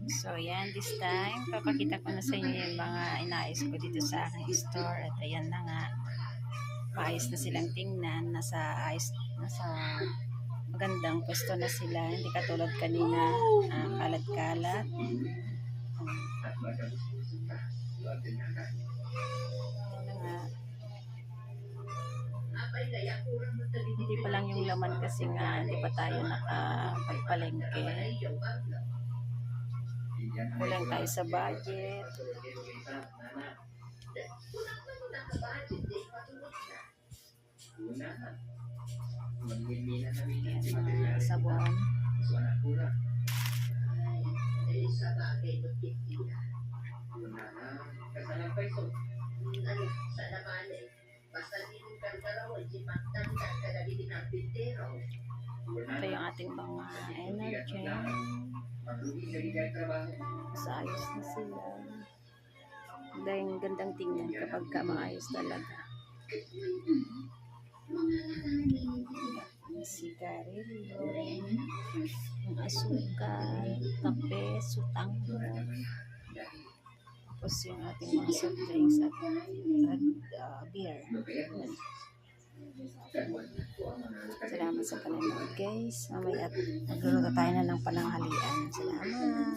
So, yan, this time, papakita ko na sa inyo yung mga inayos ko dito sa aking store. At ayan na nga, maayos na silang tingnan. Nasa magandang pwesto na sila. Hindi katulad kanina, kalat-kalat. Hindi pa lang yung laman kasi nga hindi pa tayo nakapagpalengke. Kulang tayo sa budget. Yan, sabon. Ito yung ating mga energy. Maayos na sila. Dahil gandang tingnan kapag maayos talaga. Sigarilyo, yung asukal, kape, sutang, tapos yung ating mga soft drinks at beer. Salamat sa panonood guys. Mamaya magluluto tayo na ng pananghalian. Salamat.